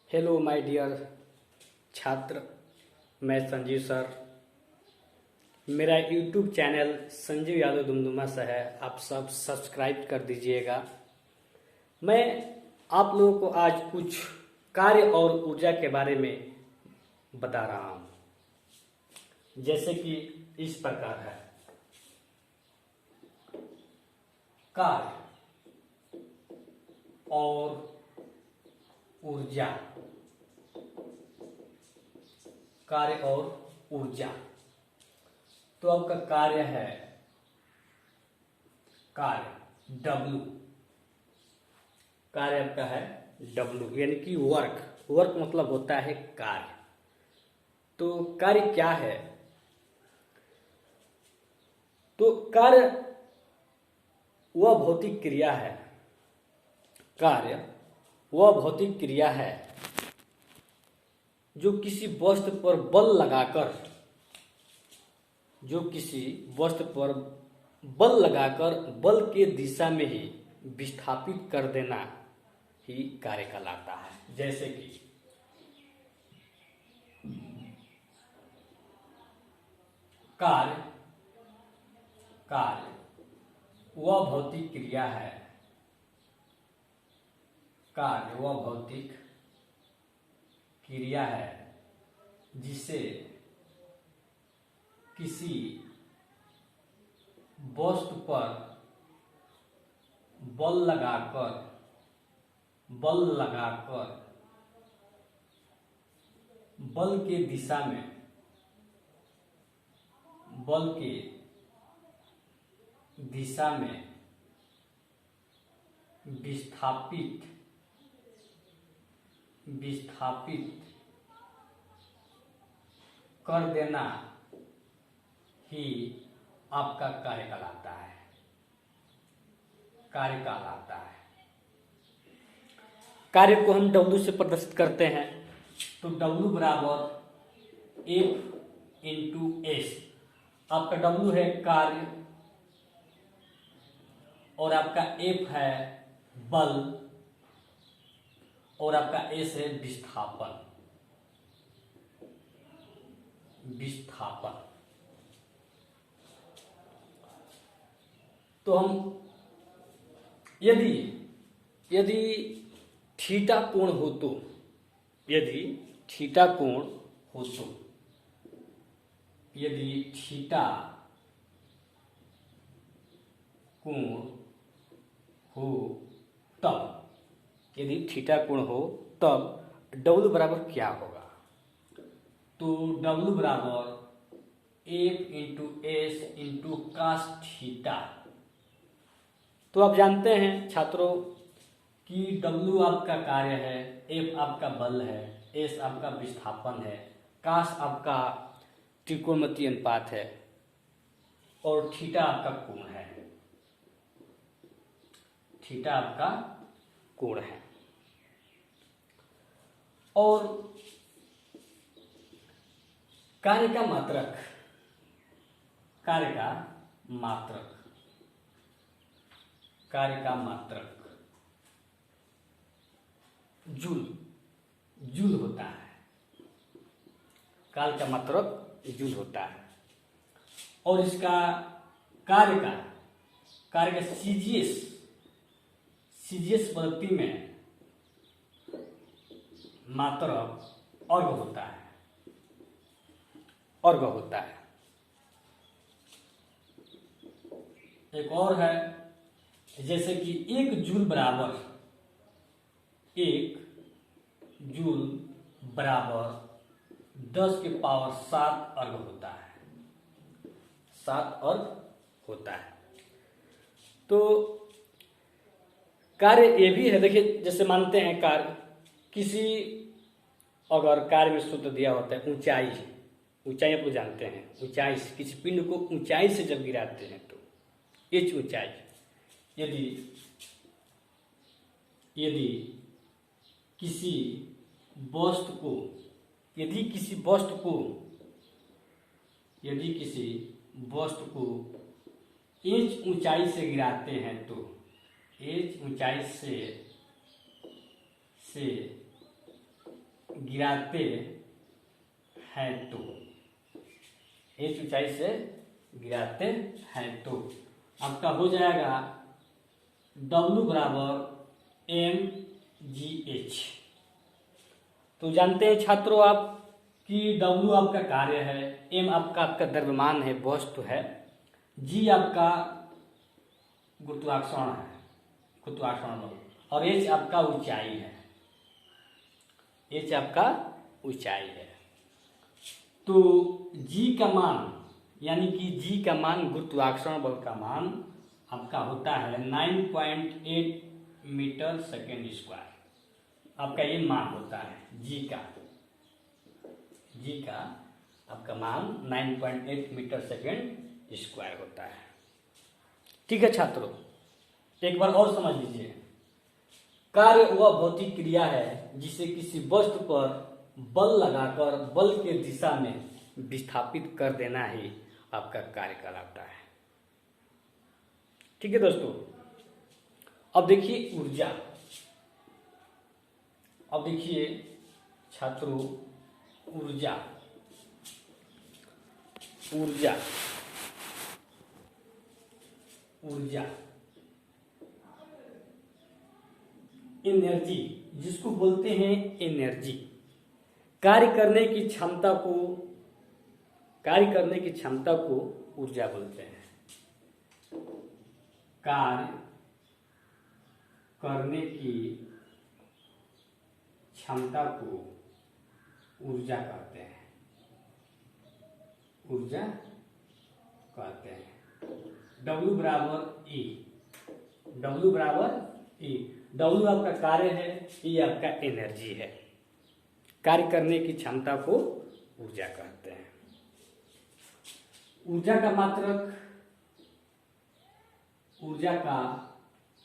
Hello my dear छात्र, मैं Sanjeev sir. मेरा यूट्यूब चैनल संजीव यादव दुमदुमा से है, आप सब सब्सक्राइब कर दीजिएगा। मैं आप लोगों को आज कुछ कार्य और ऊर्जा के बारे में बता रहा हूँ, जैसे कि इस प्रकार है। कार्य और ऊर्जा, कार्य और ऊर्जा। तो आपका कार्य है कार्य W, कार्य आपका है W यानी कि वर्क। वर्क मतलब होता है कार्य। तो कार्य क्या है? तो कार्य वह भौतिक क्रिया है, कार्य वह भौतिक क्रिया है जो किसी वस्तु पर बल लगाकर, बल के दिशा में ही विस्थापित कर देना ही कार्य कहलाता है। जैसे कि कार्य वह भौतिक क्रिया है, कार्य वह भौतिक क्रिया है जिसे किसी वस्तु पर बल लगाकर बल के दिशा में, विस्थापित कर देना ही आपका कार्य कहलाता है, कार्य को हम W से प्रदर्शित करते हैं। तो W बराबर F इंटू S। आपका W है कार्य और आपका F है बल और आपका S है विस्थापन। तो हम यदि थीटा कोण हो तो, यदि थीटा कोण हो तब W बराबर क्या होगा? तो W बराबर F into S into cos theta. तो आप जानते हैं छात्रों कि W आपका कार्य है, F आपका बल है, S आपका विस्थापन है, कास आपका त्रिकोणमितीय अनुपात है और थीटा आपका कोण है। और कार्य का मात्रक जूल होता है। कार्य का मात्रक जूल होता है और इसका कार्य का सीजीएस पद्धति में मात्रक अर्घ होता है। एक और है, जैसे कि 1 जूल बराबर 10 के पावर 7 अर्घ होता है। तो कार्य ये भी है। देखिए, जैसे मानते हैं कार्य अगर कार्य में सूत्र दिया होता है ऊंचाई आप लोग जानते हैं, ऊंचाई से किसी पिंड को ऊंचाई से जब गिराते हैं तो h ऊंचाई, यदि किसी वस्तु को h ऊंचाई से गिराते हैं तो h ऊंचाई से गिराते हैं तो, h ऊंचाई से गिराते हैं तो आपका हो जाएगा W बराबर mgh। तो जानते हैं छात्रों आप कि W आपका कार्य है, m आपका द्रव्यमान है, वस्तु है, g आपका गुरुत्वाकर्षण है, गुरुत्वाकर्षण बल, और h आपका ऊंचाई है, h आपका ऊंचाई है। तो g का मान यानी कि g का मान, गुरुत्वाकर्षण बल का मान आपका होता है 9.8 मीटर सेकेंड स्क्वायर। आपका ये मान होता है g का आपका मान 9.8 मीटर सेकेंड स्क्वायर होता है। ठीक है छात्रों, एक बार और समझ लीजिए। कार्य वह भौतिक क्रिया है जिसे किसी वस्तु पर बल लगाकर बल के दिशा में विस्थापित कर देना ही आपका कार्य कहलाता है। ठीक है दोस्तों, अब देखिए ऊर्जा। अब देखिए छात्रों, ऊर्जा ऊर्जा ऊर्जा एनर्जी, जिसको बोलते हैं एनर्जी, कार्य करने की क्षमता को ऊर्जा बोलते हैं। कार्य करने की क्षमता को ऊर्जा कहते हैं, ऊर्जा कहते हैं। W बराबर E, W बराबर E, W आपका कार्य है, E आपका एनर्जी है। कार्य करने की क्षमता को ऊर्जा कहते हैं। ऊर्जा का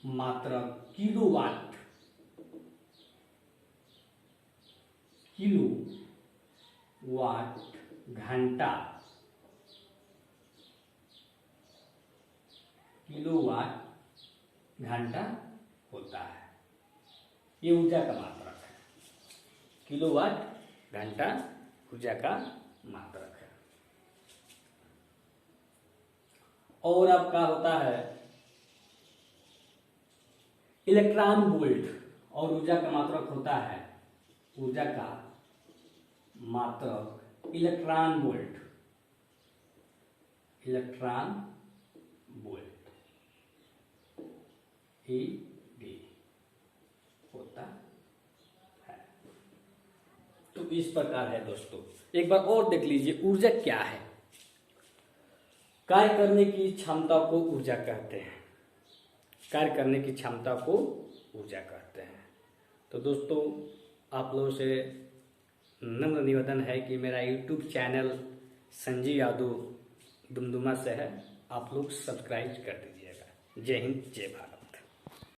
मात्रक किलोवाट घंटा, किलोवाट घंटा होता है। ये ऊर्जा का मात्रक है, किलोवाट घंटा ऊर्जा का मात्रक है। और आपका होता है इलेक्ट्रॉन वोल्ट, और ऊर्जा का मात्रक होता है, ऊर्जा का मात्रक इलेक्ट्रॉन वोल्ट, EV होता है। तो इस प्रकार है दोस्तों। एक बार और देख लीजिए ऊर्जा क्या है। कार्य करने की क्षमता को ऊर्जा कहते हैं, कार्य करने की क्षमता को ऊर्जा कहते हैं। तो दोस्तों आप लोगों से नम्र निवेदन है कि मेरा YouTube चैनल संजीव यादव दुमदुमा से है, आप लोग सब्सक्राइब कर दीजिएगा। जय हिंद, जय भारत।